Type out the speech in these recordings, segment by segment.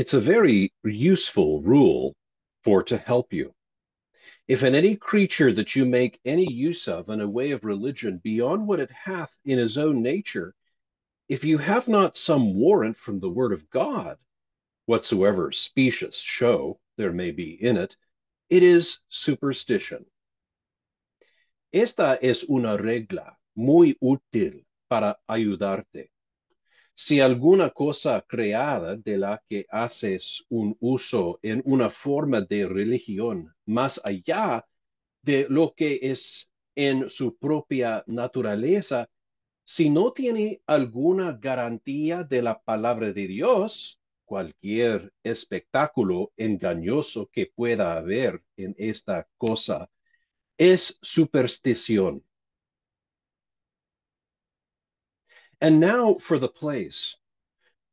It's a very useful rule for to help you. If in any creature that you make any use of in a way of religion beyond what it hath in his own nature, if you have not some warrant from the word of God, whatsoever specious show there may be in it, it is superstition. Esta es una regla muy útil para ayudarte. Si alguna cosa creada de la que haces un uso en una forma de religión más allá de lo que es en su propia naturaleza, si no tiene alguna garantía de la palabra de Dios, cualquier espectáculo engañoso que pueda haber en esta cosa es superstición. And now for the place.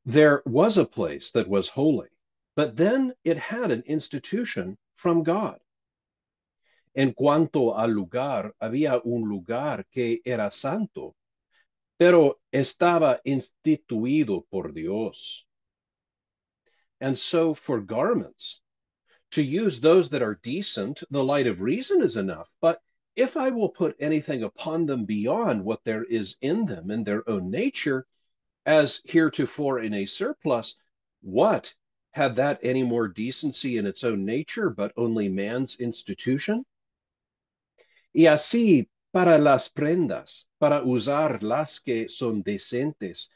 There was a place that was holy, but then it had an institution from God. En cuanto al lugar, había un lugar que era santo, pero estaba instituido por Dios. And so for garments, to use those that are decent, the light of reason is enough. But if I will put anything upon them beyond what there is in them in their own nature, as heretofore in a surplus, what had that any more decency in its own nature, but only man's institution? Y así para las prendas, para usar las que son decentes,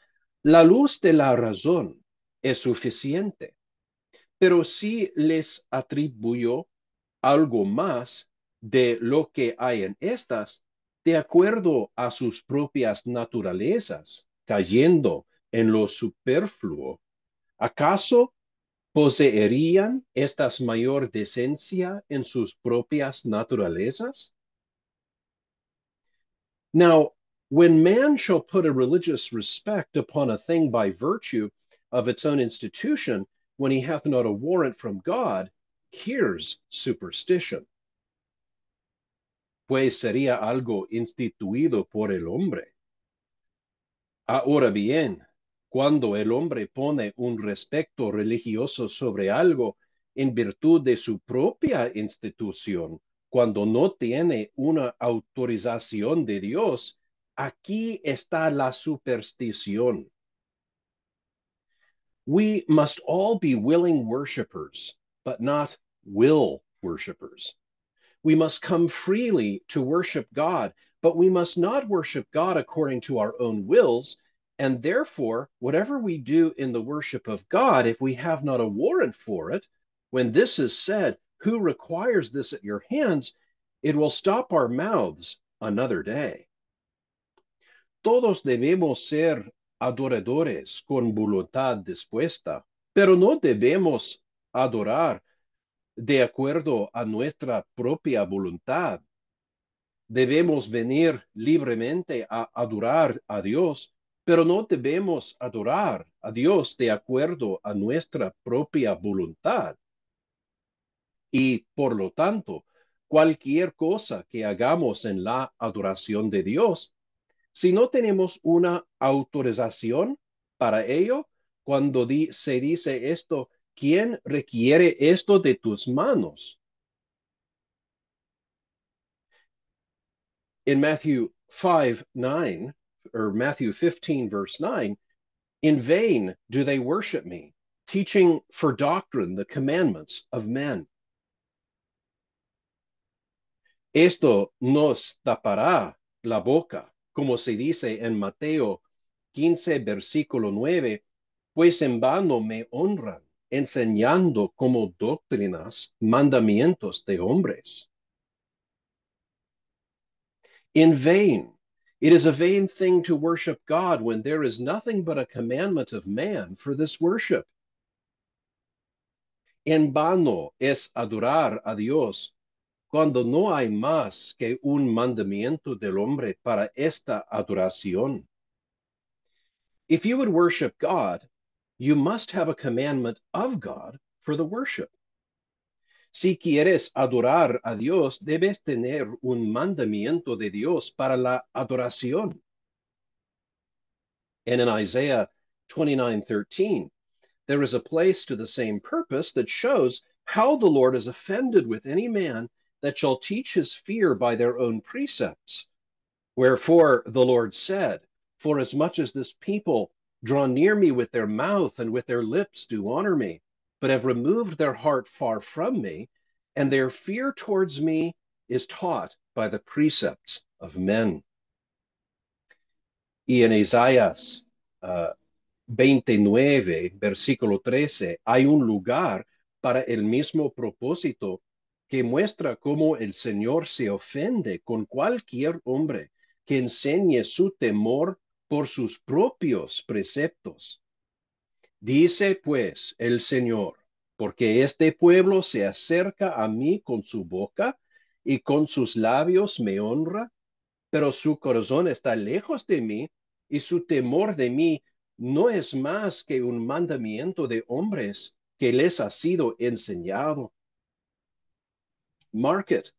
la luz de la razón es suficiente. Pero si les atribuyó algo más de lo que hay en estas, de acuerdo a sus propias naturalezas, cayendo en lo superfluo, ¿acaso poseerían estas mayor decencia en sus propias naturalezas? Now, when man shall put a religious respect upon a thing by virtue of its own institution, when he hath not a warrant from God, here's superstition. Pues sería algo instituido por el hombre. Ahora bien, cuando el hombre pone un respecto religioso sobre algo en virtud de su propia institución, cuando no tiene una autorización de Dios, aquí está la superstición. We must all be willing worshipers, but not will worshipers. We must come freely to worship God, but we must not worship God according to our own wills. And therefore, whatever we do in the worship of God, if we have not a warrant for it, when this is said, who requires this at your hands, it will stop our mouths another day. Todos debemos ser adoradores con voluntad dispuesta, pero no debemos adorar de acuerdo a nuestra propia voluntad. Debemos venir libremente a adorar a Dios, pero no debemos adorar a Dios de acuerdo a nuestra propia voluntad. Y por lo tanto, cualquier cosa que hagamos en la adoración de Dios, si no tenemos una autorización para ello, cuando se dice esto, ¿quién requiere esto de tus manos? In Matthew 5:9, or Matthew 15, verse 9, in vain do they worship me, teaching for doctrine the commandments of men. Esto nos tapará la boca, como se dice en Mateo 15, versículo 9, pues en vano me honran, enseñando como doctrinas mandamientos de hombres. In vain. It is a vain thing to worship God when there is nothing but a commandment of man for this worship. En vano es adorar a Dios cuando no hay más que un mandamiento del hombre para esta adoración. If you would worship God, you must have a commandment of God for the worship. Si quieres adorar a Dios, debes tener un mandamiento de Dios para la adoración. And in Isaiah 29:13, there is a place to the same purpose that shows how the Lord is offended with any man that shall teach his fear by their own precepts. Wherefore the Lord said, forasmuch as this people draw near me with their mouth and with their lips do honor me, but have removed their heart far from me, and their fear towards me is taught by the precepts of men. Y en Isaías 29, versículo 13, hay un lugar para el mismo propósito que muestra cómo el Señor se ofende con cualquier hombre que enseñe su temor por sus propios preceptos. Dice pues el Señor, porque este pueblo se acerca a mí con su boca y con sus labios me honra, pero su corazón está lejos de mí y su temor de mí no es más que un mandamiento de hombres que les ha sido enseñado. Mark it.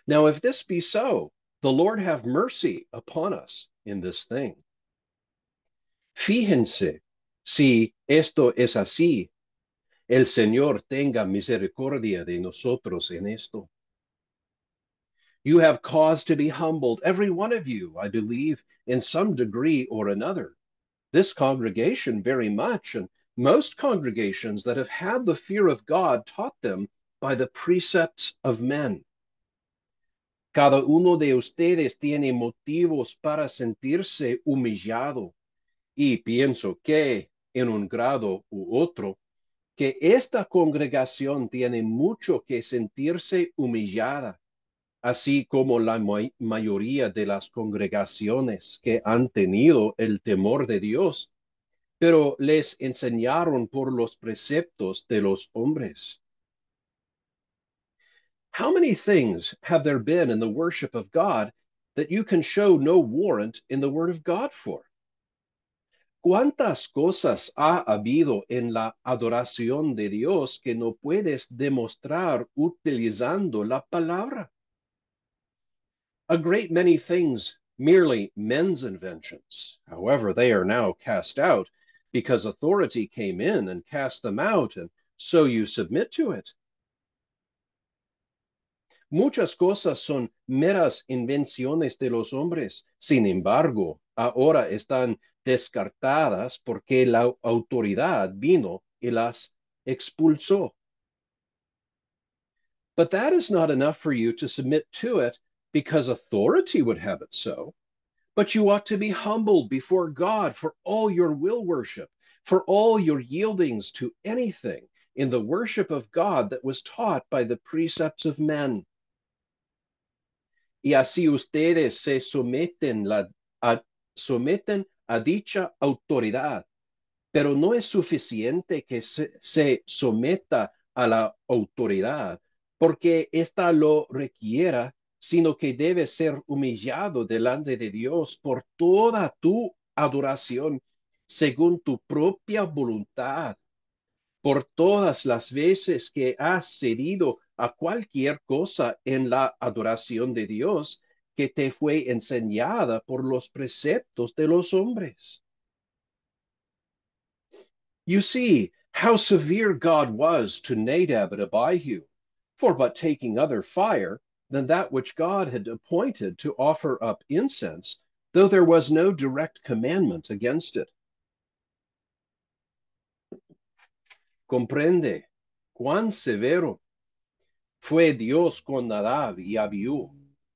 Now, if this be so, the Lord have mercy upon us in this thing. Fíjense, si esto es así, el Señor tenga misericordia de nosotros en esto. You have cause to be humbled, every one of you, I believe, in some degree or another. This congregation very much, and most congregations that have had the fear of God taught them by the precepts of men. Cada uno de ustedes tiene motivos para sentirse humillado, y pienso que, en un grado u otro, que esta congregación tiene mucho que sentirse humillada, así como la mayoría de las congregaciones que han tenido el temor de Dios, pero les enseñaron por los preceptos de los hombres. How many things have there been in the worship of God that you can show no warrant in the word of God for? ¿Cuántas cosas ha habido en la adoración de Dios que no puedes demostrar utilizando la palabra? A great many things merely men's inventions. However, they are now cast out because authority came in and cast them out, and so you submit to it. Muchas cosas son meras invenciones de los hombres. Sin embargo, ahora están descartadas porque la autoridad vino y las expulsó. But that is not enough for you to submit to it because authority would have it so. But you ought to be humbled before God for all your will worship, for all your yieldings to anything in the worship of God that was taught by the precepts of men. Y así ustedes se someten a dicha autoridad, pero no es suficiente que se someta a la autoridad, porque ésta lo requiera, sino que debe ser humillado delante de Dios por toda tu adoración, según tu propia voluntad, por todas las veces que has cedido a cualquier cosa en la adoración de Dios que te fue enseñada por los preceptos de los hombres. You see how severe God was to Nadab and Abihu, for but taking other fire than that which God had appointed to offer up incense, though there was no direct commandment against it. Comprende cuán severo fue Dios con Nadab y Abiú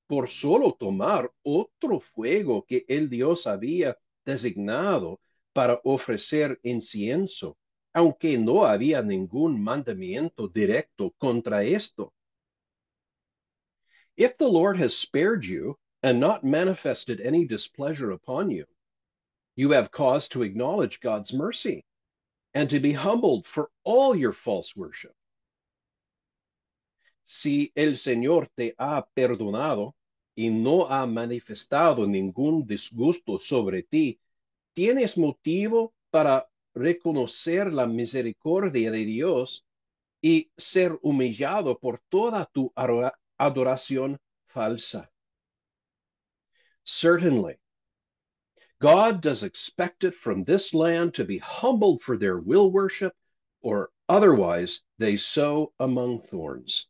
por solo tomar otro fuego que el Dios había designado para ofrecer incienso, aunque no había ningún mandamiento directo contra esto. If the Lord has spared you and not manifested any displeasure upon you, you have cause to acknowledge God's mercy and to be humbled for all your false worship. Si el Señor te ha perdonado y no ha manifestado ningún disgusto sobre ti, tienes motivo para reconocer la misericordia de Dios y ser humillado por toda tu adoración falsa. Certainly, God does expect it from this land to be humbled for their will worship or otherwise they sow among thorns.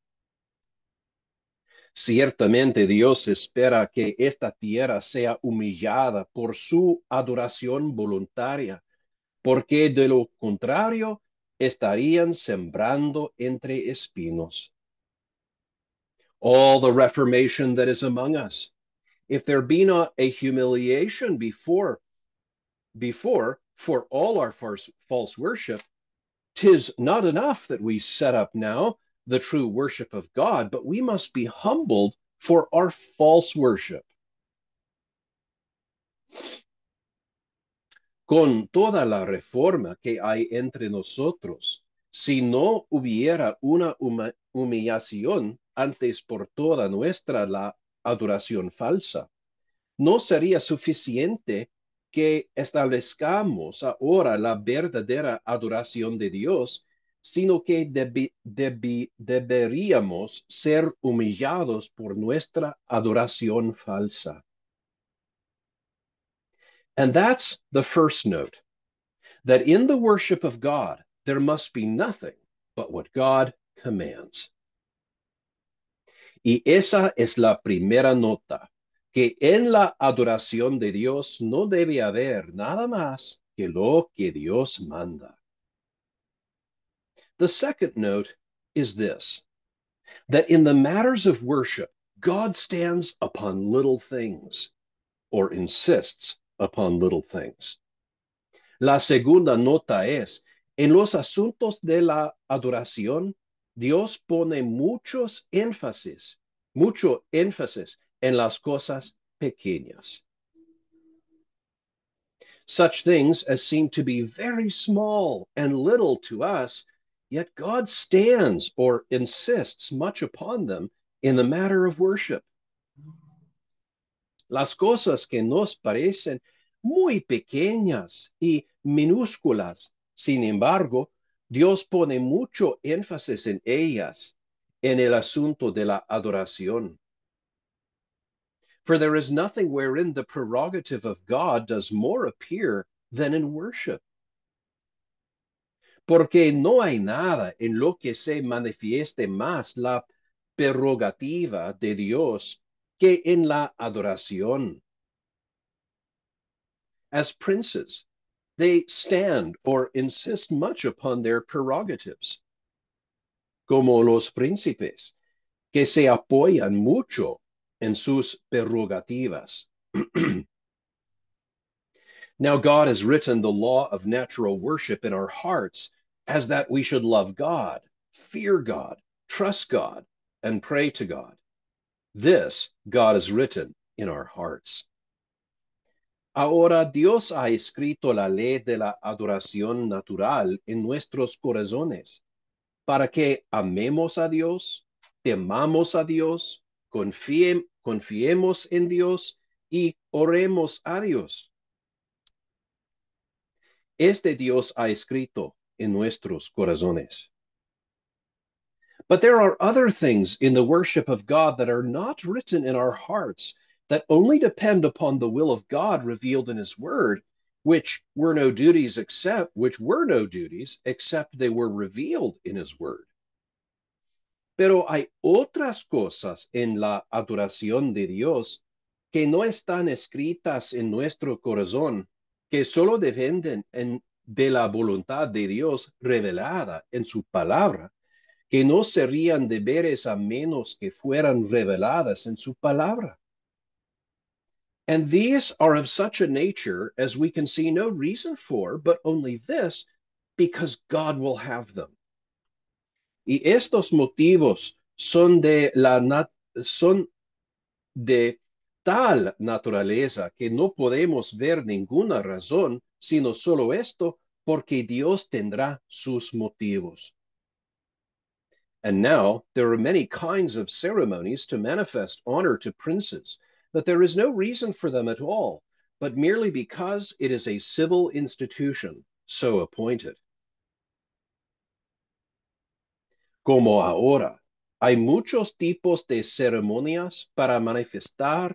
Ciertamente Dios espera que esta tierra sea humillada por su adoración voluntaria, porque de lo contrario estarían sembrando entre espinos. All the reformation that is among us, if there be not a humiliation before for all our false worship, 'tis not enough that we set up now the true worship of God, but we must be humbled for our false worship. Con toda la reforma que hay entre nosotros, si no hubiera una humillación antes por toda nuestra la adoración falsa, no sería suficiente que establezcamos ahora la verdadera adoración de Dios, sino que deberíamos ser humillados por nuestra adoración falsa. And that's the first note, that in the worship of God, there must be nothing but what God commands. Y esa es la primera nota, que en la adoración de Dios no debe haber nada más que lo que Dios manda. The second note is this, that in the matters of worship, God stands upon little things, or insists upon little things. La segunda nota es, en los asuntos de la adoración, Dios pone mucho énfasis en las cosas pequeñas. Such things as seem to be very small and little to us, yet God stands or insists much upon them in the matter of worship. Las cosas que nos parecen muy pequeñas y minúsculas, sin embargo, Dios pone mucho énfasis en ellas en el asunto de la adoración. For there is nothing wherein the prerogative of God does more appear than in worship. Porque no hay nada en lo que se manifieste más la prerrogativa de Dios que en la adoración. As princes, they stand or insist much upon their prerogatives, como los príncipes, que se apoyan mucho en sus prerrogativas. Now, God has written the law of natural worship in our hearts as that we should love God, fear God, trust God, and pray to God. This God has written in our hearts. Ahora Dios ha escrito la ley de la adoración natural en nuestros corazones, para que amemos a Dios, temamos a Dios, confiemos en Dios y oremos a Dios. Este Dios ha escrito en nuestros corazones. But there are other things in the worship of God that are not written in our hearts, that only depend upon the will of God revealed in his word, which were no duties except they were revealed in his word. Pero hay otras cosas en la adoración de Dios que no están escritas en nuestro corazón, que solo dependen de la voluntad de Dios revelada en su palabra, que no serían deberes a menos que fueran reveladas en su palabra. And these are of such a nature as we can see no reason for, but only this, because God will have them. Y estos motivos son de tal naturaleza que no podemos ver ninguna razón, sino solo esto, porque Dios tendrá sus motivos. And now there are many kinds of ceremonies to manifest honor to princes, but there is no reason for them at all, but merely because it is a civil institution, so appointed. Como ahora, hay muchos tipos de ceremonias para manifestar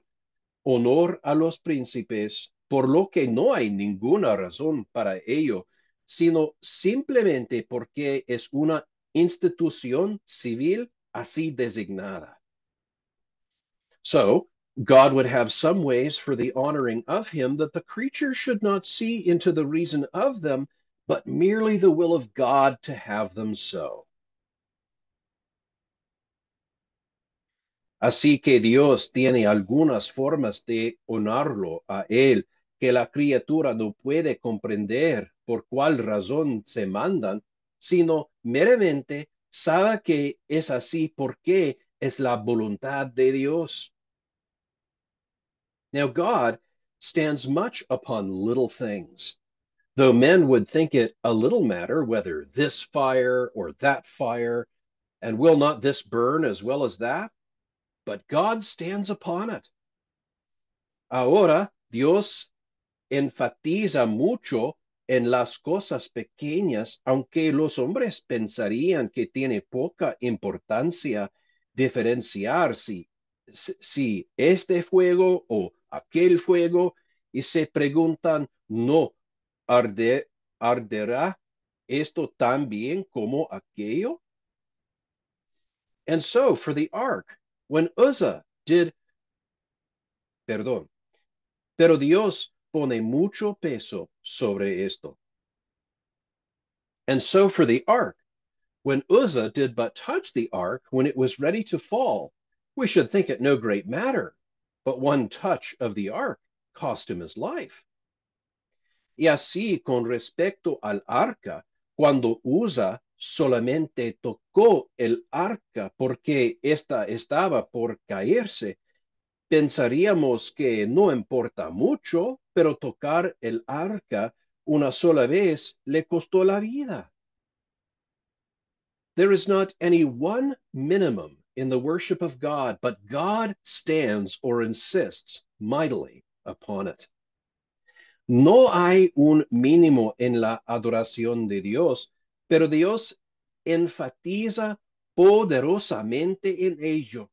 honor a los príncipes, por lo que no hay ninguna razón para ello, sino simplemente porque es una institución civil así designada. So, God would have some ways for the honoring of him that the creature should not see into the reason of them, but merely the will of God to have them so. Así que Dios tiene algunas formas de honrarlo a él que la criatura no puede comprender por cuál razón se mandan, sino meramente sabe que es así porque es la voluntad de Dios. Now God stands much upon little things, though men would think it a little matter whether this fire or that fire, and will not this burn as well as that? But God stands upon it. Ahora Dios enfatiza mucho en las cosas pequeñas, aunque los hombres pensarían que tiene poca importancia diferenciar si este fuego o aquel fuego, y se preguntan, ¿no arderá esto tan bien como aquello? And so for the ark, when Uzzah did, perdón, pero Dios pone mucho peso sobre esto. And so for the ark, when Uzzah did but touch the ark when it was ready to fall, we should think it no great matter, but one touch of the ark cost him his life. Y así con respecto al arca, cuando Uzzah solamente tocó el arca porque ésta estaba por caerse, pensaríamos que no importa mucho, pero tocar el arca una sola vez le costó la vida. There is not any one minimum in the worship of God, but God stands or insists mightily upon it. No hay un mínimo en la adoración de Dios, pero Dios enfatiza poderosamente en ello.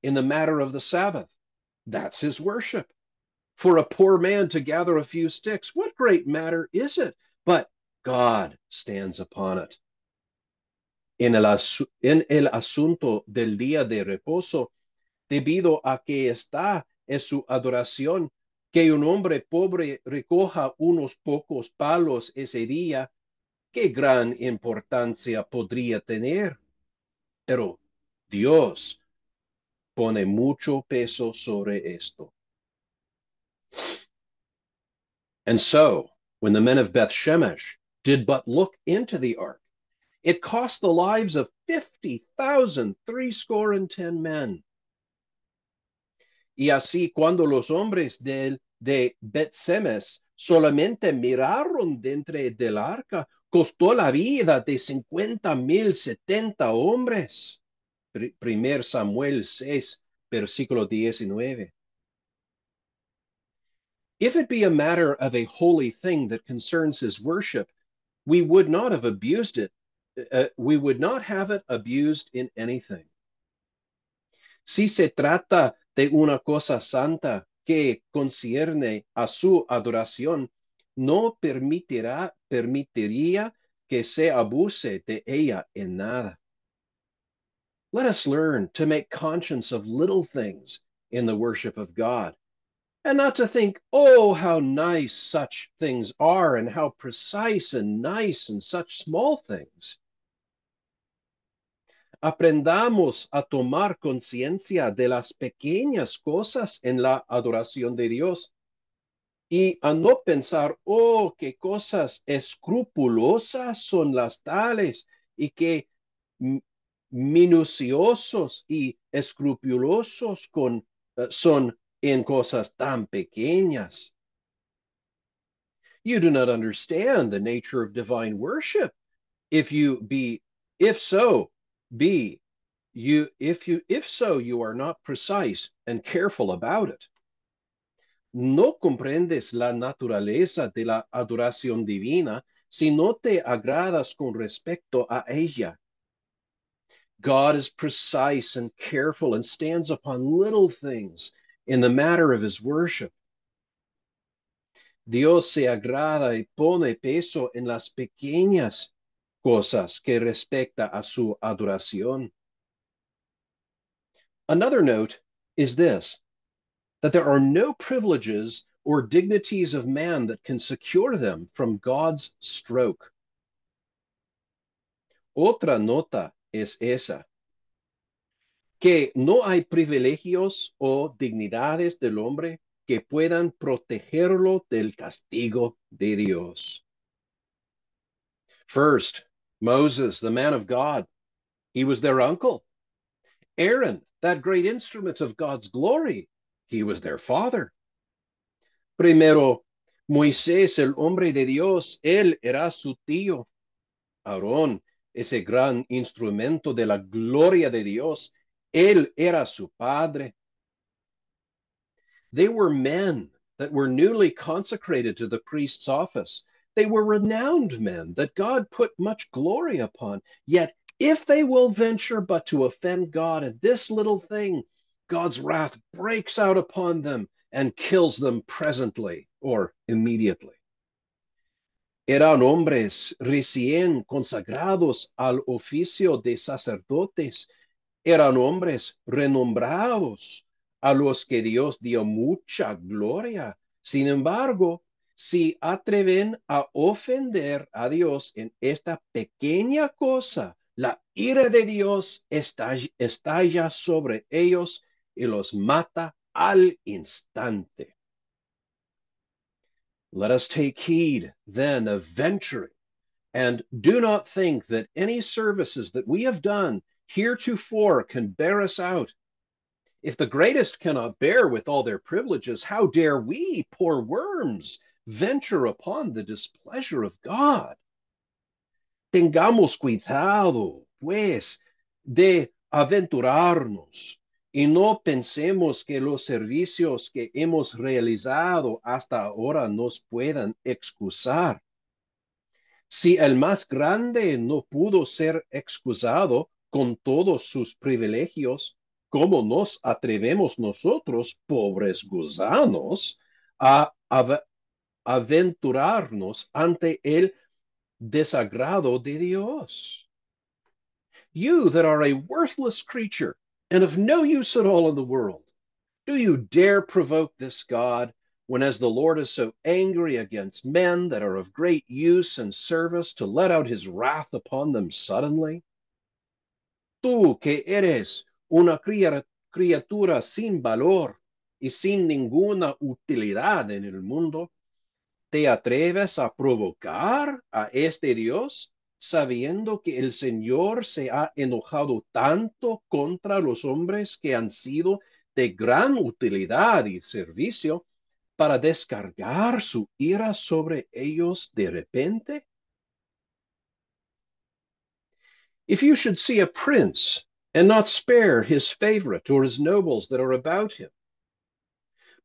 In the matter of the Sabbath, that's his worship. For a poor man to gather a few sticks, what great matter is it? But God stands upon it. En el asunto del día de reposo, debido a que está en su adoración, que un hombre pobre recoja unos pocos palos ese día, qué gran importancia podría tener. Pero Dios pone mucho peso sobre esto. And so, when the men of Beth Shemesh did but look into the ark, it cost the lives of 50,000 threescore and 10 men. Y así cuando los hombres de Bet-Semes solamente miraron dentro del arca, costó la vida de 50,070 hombres. Primer Samuel 6, versículo 19. If it be a matter of a holy thing that concerns his worship, we would not have abused it. We would not have it abused in anything. Si se trata de una cosa santa que concierne a su adoración, no permitiría que se abuse de ella en nada. Let us learn to make conscience of little things in the worship of God, and not to think, oh, how nice such things are, and how precise and nice and such small things. Aprendamos a tomar conciencia de las pequeñas cosas en la adoración de Dios y a no pensar, oh, qué cosas escrupulosas son las tales y qué minuciosos y escrupulosos son en cosas tan pequeñas. You do not understand the nature of divine worship. If so, you are not precise and careful about it. No comprendes la naturaleza de la adoración divina si no te agradas con respecto a ella. God is precise and careful and stands upon little things in the matter of his worship. Dios se agrada y pone peso en las pequeñas cosas que respecta a su adoración. Another note is this, that there are no privileges or dignities of man that can secure them from God's stroke. Otra nota es esa, que no hay privilegios o dignidades del hombre que puedan protegerlo del castigo de Dios. First, Moses, the man of God, he was their uncle. Aaron, that great instrument of God's glory, he was their father. Primero, Moisés, el hombre de Dios, él era su tío. Aarón, ese gran instrumento de la gloria de Dios, él era su padre. They were men that were newly consecrated to the priest's office. They were renowned men that God put much glory upon. Yet, if they will venture but to offend God in this little thing, God's wrath breaks out upon them and kills them presently or immediately. Eran hombres recién consagrados al oficio de sacerdotes, eran hombres renombrados a los que Dios dio mucha gloria. Sin embargo, si atreven a ofender a Dios en esta pequeña cosa, la ira de Dios estalla sobre ellos y los mata al instante. Let us take heed then of venturing, and do not think that any services that we have done heretofore can bear us out. If the greatest cannot bear with all their privileges, how dare we, poor worms, venture upon the displeasure of God? Tengamos cuidado, pues, de aventurarnos y no pensemos que los servicios que hemos realizado hasta ahora nos puedan excusar. Si el más grande no pudo ser excusado con todos sus privilegios, ¿cómo nos atrevemos nosotros, pobres gusanos, a aventurarnos ante el desagrado de Dios? You that are a worthless creature and of no use at all in the world, do you dare provoke this God, when as the Lord is so angry against men that are of great use and service, to let out his wrath upon them suddenly? Tú que eres una criatura sin valor y sin ninguna utilidad en el mundo, ¿te atreves a provocar a este Dios, sabiendo que el Señor se ha enojado tanto contra los hombres que han sido de gran utilidad y servicio, para descargar su ira sobre ellos de repente? If you should see a prince and not spare his favorite or his nobles that are about him,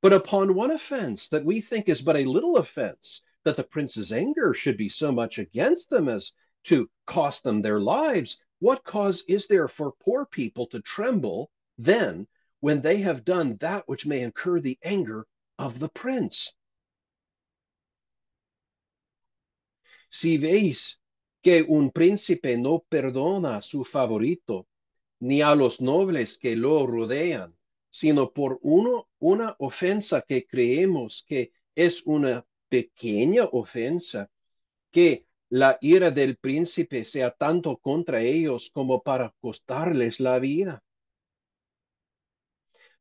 but upon one offense that we think is but a little offense, that the prince's anger should be so much against them as to cost them their lives, what cause is there for poor people to tremble then, when they have done that which may incur the anger of the prince? Si veis que un príncipe no perdona a su favorito, ni a los nobles que lo rodean, sino por una ofensa que creemos que es una pequeña ofensa, que la ira del príncipe sea tanto contra ellos como para costarles la vida.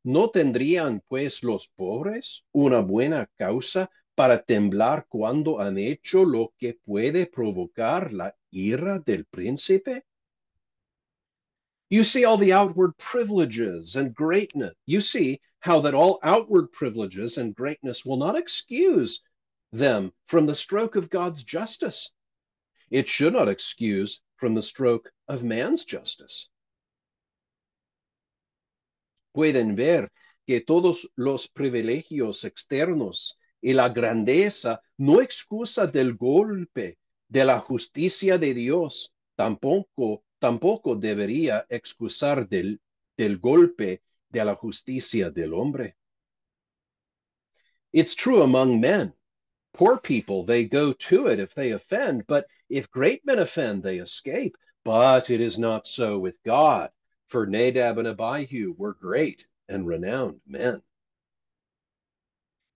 ¿No tendrían, pues, los pobres una buena causa para temblar cuando han hecho lo que puede provocar la ira del príncipe? You see all the outward privileges and greatness. You see how that all outward privileges and greatness will not excuse them from the stroke of God's justice. It should not excuse from the stroke of man's justice. Pueden ver que todos los privilegios externos y la grandeza no excusa del golpe de la justicia de Dios, tampoco debería excusar del golpe de la justicia del hombre. It's true among men Poor people, they go to it if they offend, but if great men offend, they escape. But it is not so with God, for Nadab and Abihu were great and renowned men.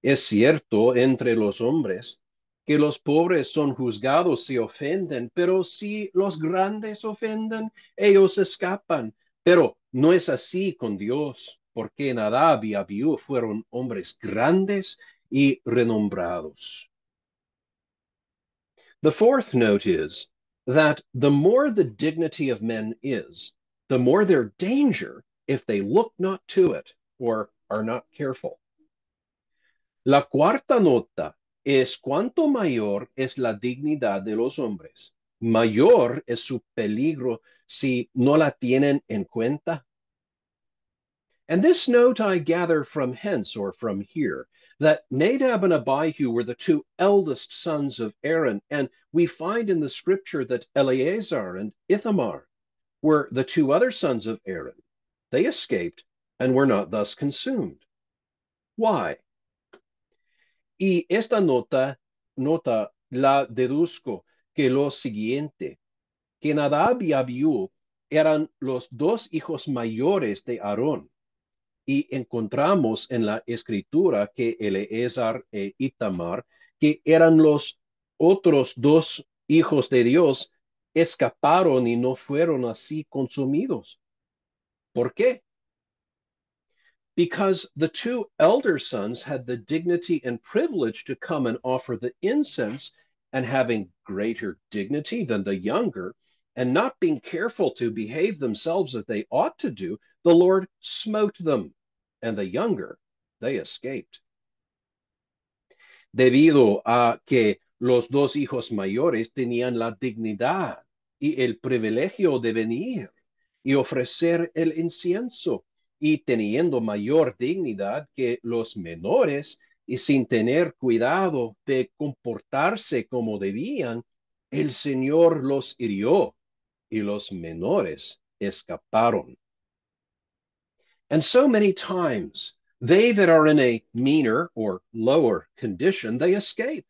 Es cierto entre los hombres que los pobres son juzgados si ofenden, pero si los grandes ofenden, ellos escapan. Pero no es así con Dios, porque Nadab y Abiú fueron hombres grandes y renombrados. The fourth note is that the more the dignity of men is, the more their danger if they look not to it or are not careful. La cuarta nota es cuanto mayor es la dignidad de los hombres, mayor es su peligro si no la tienen en cuenta. And this note I gather from hence or from here, that Nadab and Abihu were the two eldest sons of Aaron, and we find in the scripture that Eleazar and Ithamar were the two other sons of Aaron. They escaped and were not thus consumed. Why? Y esta nota la deduzco que lo siguiente, que Nadab y Abiú eran los dos hijos mayores de Aarón. Y encontramos en la escritura que Eleazar e Itamar, que eran los otros dos hijos de Dios, escaparon y no fueron así consumidos. ¿Por qué? Because the two elder sons had the dignity and privilege to come and offer the incense, and having greater dignity than the younger, and not being careful to behave themselves as they ought to do, the Lord smote them, and the younger, they escaped. Debido a que los dos hijos mayores tenían la dignidad y el privilegio de venir y ofrecer el incienso, y teniendo mayor dignidad que los menores, y sin tener cuidado de comportarse como debían, el Señor los hirió y los menores escaparon. And so many times, they that are in a meaner or lower condition, they escape,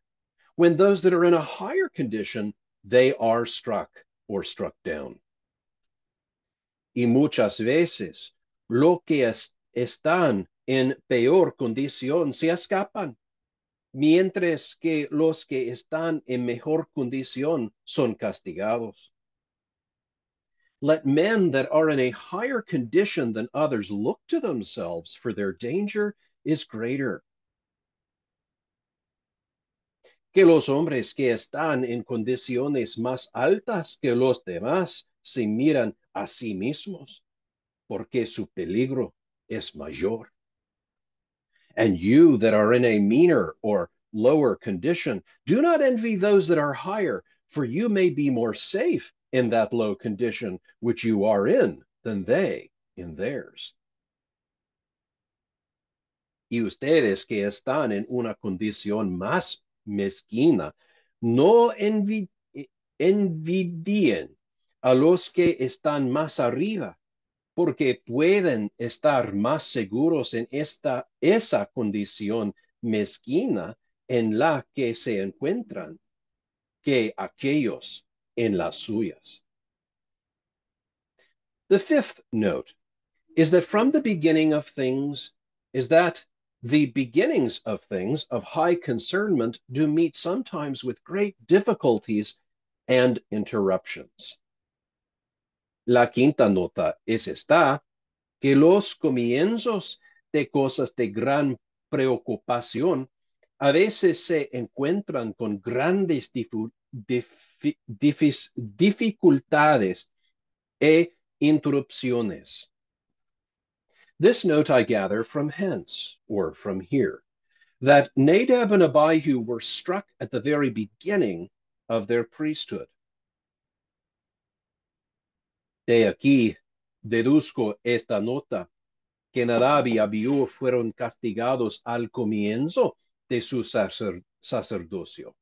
when those that are in a higher condition, they are struck or struck down. Y muchas veces, lo que están en peor condición se escapan, mientras que los que están en mejor condición son castigados. Let men that are in a higher condition than others look to themselves, for their danger is greater. Que los hombres que están en condiciones más altas que los demás se miran a sí mismos, porque su peligro es mayor. And you that are in a meaner or lower condition, do not envy those that are higher, for you may be more safe in that low condition which you are in than they in theirs. Y ustedes que están en una condición más mezquina, no envidien a los que están más arriba, porque pueden estar más seguros en esa condición mezquina en la que se encuentran que aquellos en las suyas. The fifth note is that from the beginning of things is that the beginnings of things of high concernment do meet sometimes with great difficulties and interruptions. La quinta nota es esta, que los comienzos de cosas de gran preocupación a veces se encuentran con grandes dificultades e interrupciones. This note I gather from hence, or from here, that Nadab and Abihu were struck at the very beginning of their priesthood. De aquí deduzco esta nota, que Nadab y Abiú fueron castigados al comienzo de su sacerdocio.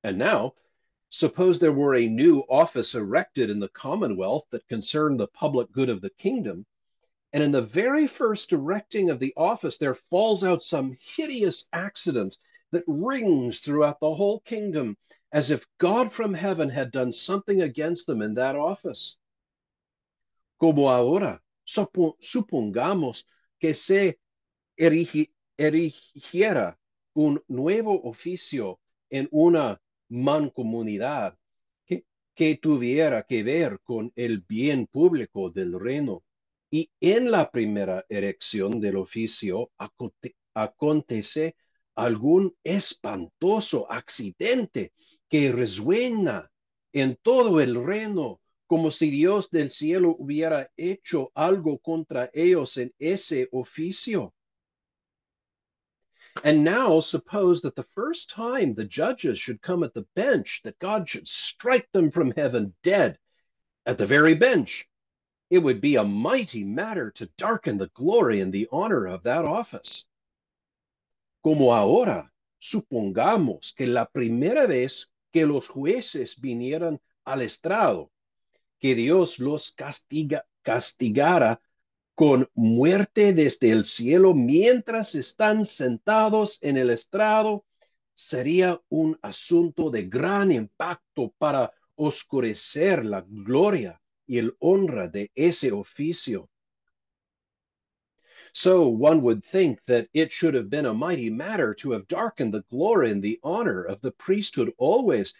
And now, suppose there were a new office erected in the commonwealth that concerned the public good of the kingdom, and in the very first erecting of the office, there falls out some hideous accident that rings throughout the whole kingdom, as if God from heaven had done something against them in that office. Como ahora, supongamos que se erigiera un nuevo oficio en una mancomunidad que tuviera que ver con el bien público del reino. Y en la primera erección del oficio acontece algún espantoso accidente que resuena en todo el reino, como si Dios del cielo hubiera hecho algo contra ellos en ese oficio. And now suppose that the first time the judges should come at the bench, that God should strike them from heaven dead at the very bench. It would be a mighty matter to darken the glory and the honor of that office. Como ahora, supongamos que la primera vez que los jueces vinieran al estrado, que Dios los castigara con muerte desde el cielo mientras están sentados en el estrado, sería un asunto de gran impacto para oscurecer la gloria y el honra de ese oficio. So one would think that it should have been a mighty matter to have darkened the glory and the honor of the priesthood always,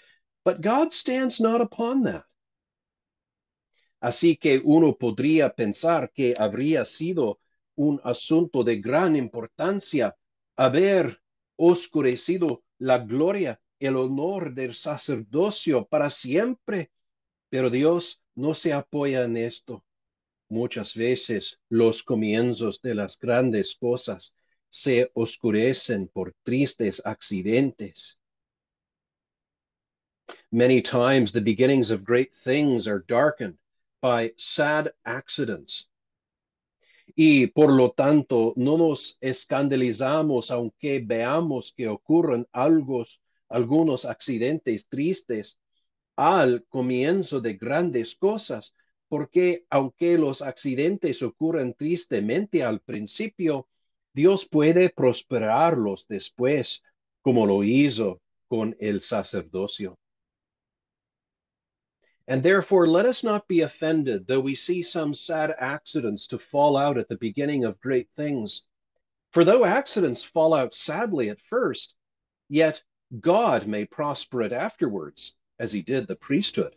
but God stands not upon that. Así que uno podría pensar que habría sido un asunto de gran importancia haber oscurecido la gloria, el honor del sacerdocio para siempre, pero Dios no se apoya en esto. Muchas veces los comienzos de las grandes cosas se oscurecen por tristes accidentes. Many times the beginnings of great things are darkened by sad accidents. Y por lo tanto, no nos escandalizamos aunque veamos que ocurren algunos accidentes tristes al comienzo de grandes cosas, porque aunque los accidentes ocurren tristemente al principio, Dios puede prosperarlos después, como lo hizo con el sacerdocio. And therefore, let us not be offended, though we see some sad accidents to fall out at the beginning of great things. For though accidents fall out sadly at first, yet God may prosper it afterwards, as he did the priesthood.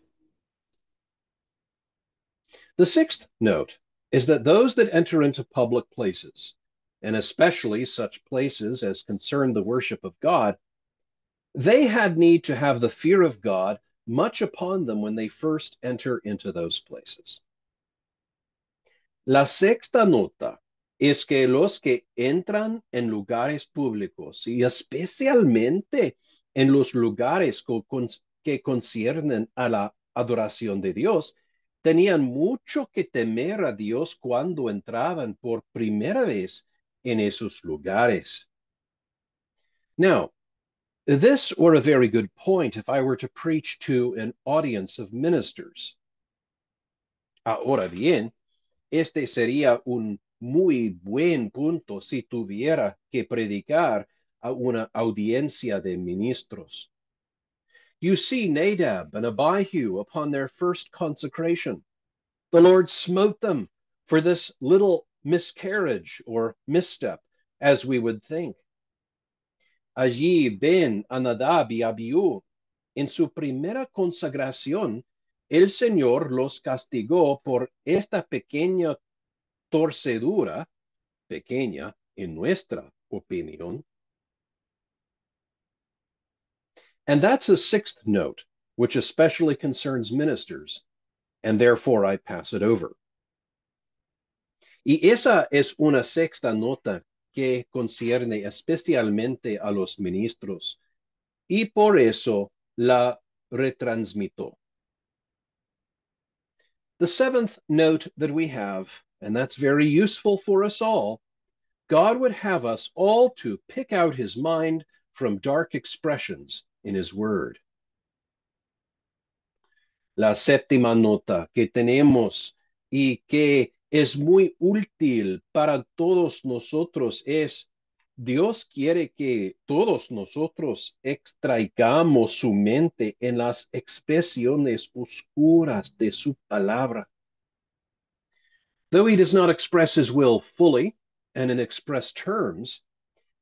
The sixth note is that those that enter into public places, and especially such places as concern the worship of God, they had need to have the fear of God much upon them when they first enter into those places. La sexta nota es que los que entran en lugares públicos y especialmente en los lugares que conciernen a la adoración de Dios, tenían mucho que temer a Dios cuando entraban por primera vez en esos lugares. Now, this were a very good point if I were to preach to an audience of ministers. Ahora bien, este sería un muy buen punto si tuviera que predicar a una audiencia de ministros. You see Nadab and Abihu upon their first consecration. The Lord smote them for this little miscarriage or misstep, as we would think. Allí ven a Nadab y Abiú. En su primera consagración, el Señor los castigó por esta pequeña torcedura, pequeña en nuestra opinión. And that's a sixth note, which especially concerns ministers, and therefore I pass it over. Y esa es una sexta nota que concierne especialmente a los ministros, y por eso la retransmito. The seventh note that we have, and that's very useful for us all, God would have us all to pick out his mind from dark expressions in his word. La séptima nota que tenemos y que es muy útil para todos nosotros es Dios quiere que todos nosotros extraigamos su mente en las expresiones oscuras de su palabra. Though he does not express his will fully and in express terms,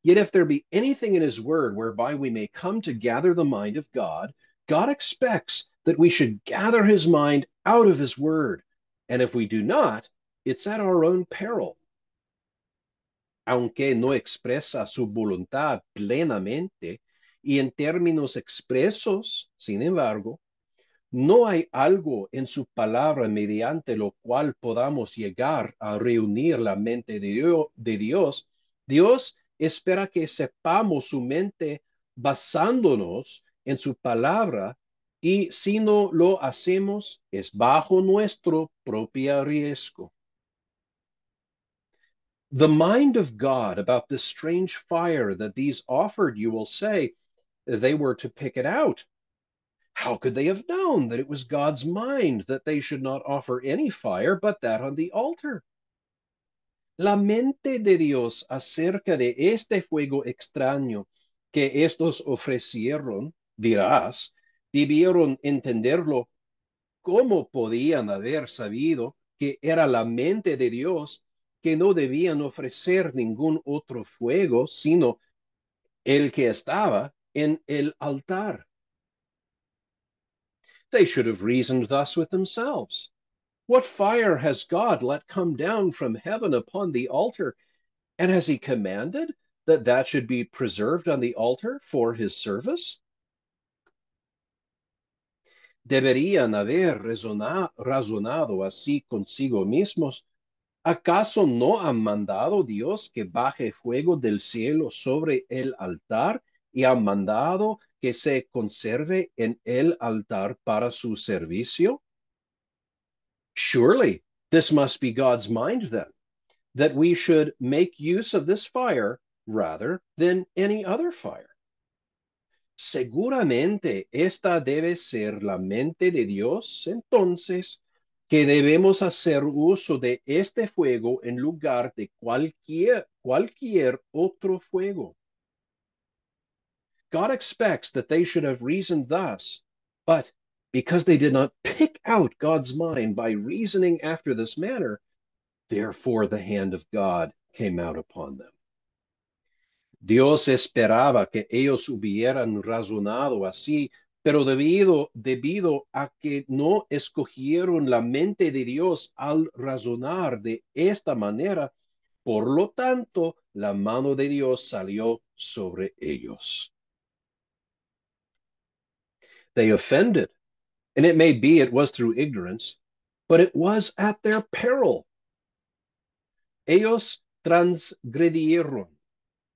yet if there be anything in his word whereby we may come to gather the mind of God, God expects that we should gather his mind out of his word. And if we do not, it's at our own peril. Aunque no expresa su voluntad plenamente y en términos expresos, sin embargo, no hay algo en su palabra mediante lo cual podamos llegar a reunir la mente de Dios. Dios espera que sepamos su mente basándonos en su palabra y si no lo hacemos es bajo nuestro propio riesgo. The mind of God about this strange fire that these offered, you will say, they were to pick it out. How could they have known that it was God's mind that they should not offer any fire but that on the altar? La mente de Dios acerca de este fuego extraño que estos ofrecieron, dirás, debieron entenderlo. ¿Cómo podían haber sabido que era la mente de Dios que no debían ofrecer ningún otro fuego sino el que estaba en el altar? They should have reasoned thus with themselves. What fire has God let come down from heaven upon the altar? And has he commanded that that should be preserved on the altar for his service? Deberían haber razonado así consigo mismos. ¿Acaso no ha mandado Dios que baje fuego del cielo sobre el altar y ha mandado que se conserve en el altar para su servicio? Surely this must be God's mind then, that we should make use of this fire rather than any other fire. Seguramente esta debe ser la mente de Dios, entonces, que debemos hacer uso de este fuego en lugar de cualquier otro fuego. God expects that they should have reasoned thus, but because they did not pick out God's mind by reasoning after this manner, therefore the hand of God came out upon them. Dios esperaba que ellos hubieran razonado así, pero debido a que no escogieron la mente de Dios al razonar de esta manera, por lo tanto, la mano de Dios salió sobre ellos. They offended, and it may be it was through ignorance, but it was at their peril. Ellos transgredieron.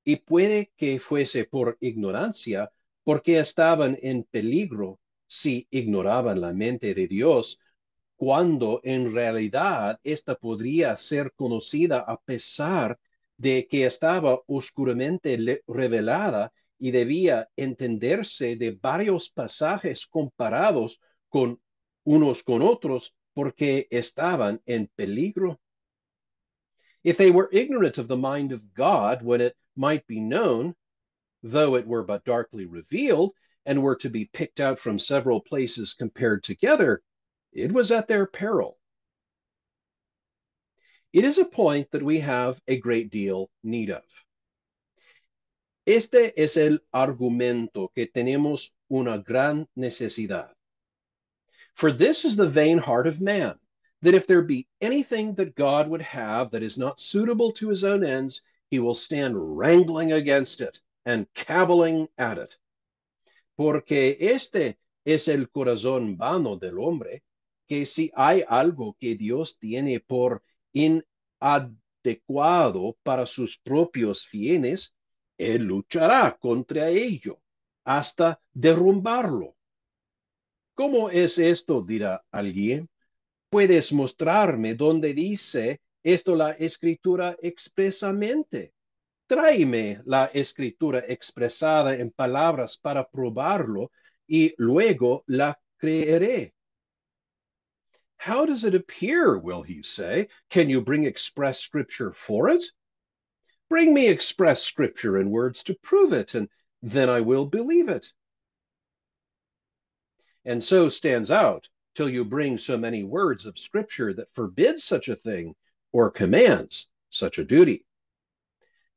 Y puede que fuese por ignorancia, porque estaban en peligro si ignoraban la mente de Dios, cuando en realidad esta podría ser conocida a pesar de que estaba oscuramente revelada y debía entenderse de varios pasajes comparados con unos con otros porque estaban en peligro. If they were ignorant of the mind of God when it might be known, though it were but darkly revealed, and were to be picked out from several places compared together, it was at their peril. It is a point that we have a great deal need of. Este es el argumento que tenemos una gran necesidad. For this is the vain heart of man, that if there be anything that God would have that is not suitable to his own ends, he will stand wrangling against it and cavilling at it. Porque este es el corazón vano del hombre, que si hay algo que Dios tiene por inadecuado para sus propios fines, él luchará contra ello hasta derrumbarlo. ¿Cómo es esto? Dirá alguien. ¿Puedes mostrarme dónde dice esto la escritura expresamente? Tráeme la escritura expresada en palabras para probarlo y luego la creeré. How does it appear, will he say? Can you bring express scripture for it? Bring me express scripture and words to prove it, and then I will believe it. And so stands out till you bring so many words of scripture that forbids such a thing or commands such a duty.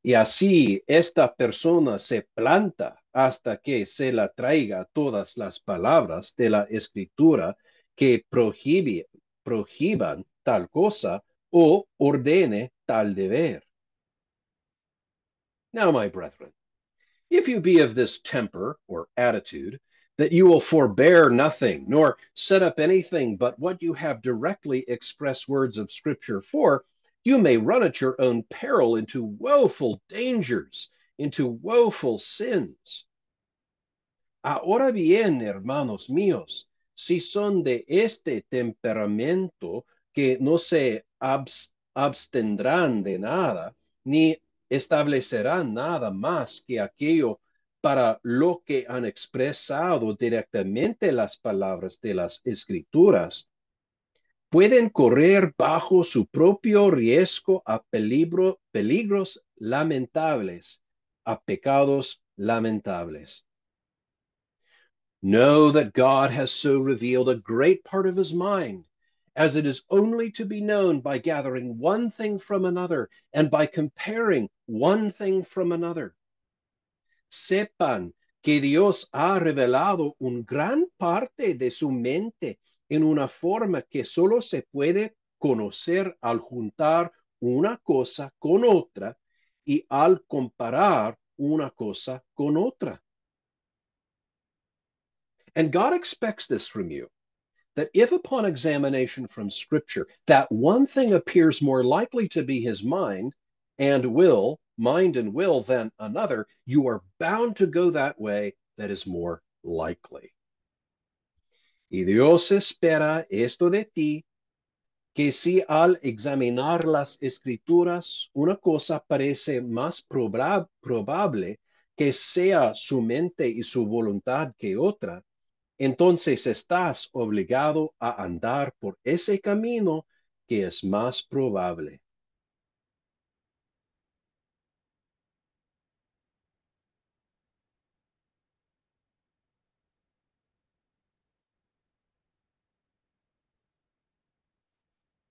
Y así esta persona se planta hasta que se la traiga todas las palabras de la escritura que prohíban tal cosa o ordene tal deber. Now, my brethren, if you be of this temper or attitude, that you will forbear nothing, nor set up anything but what you have directly expressed words of Scripture for, you may run at your own peril into woeful dangers, into woeful sins. Ahora bien, hermanos míos, si son de este temperamento que no se abstendrán de nada, ni establecerán nada más que aquello para lo que han expresado directamente las palabras de las escrituras, pueden correr bajo su propio riesgo a peligros lamentables, a pecados lamentables. Know that God has so revealed a great part of his mind, as it is only to be known by gathering one thing from another and by comparing one thing from another. Sepan que Dios ha revelado un gran parte de su mente en una forma que solo se puede conocer al juntar una cosa con otra y al comparar una cosa con otra. And God expects this from you, that if upon examination from Scripture, that one thing appears more likely to be his mind and will, than another, you are bound to go that way that is more likely. Y Dios espera esto de ti, que si al examinar las escrituras una cosa parece más probable que sea su mente y su voluntad que otra, entonces estás obligado a andar por ese camino que es más probable.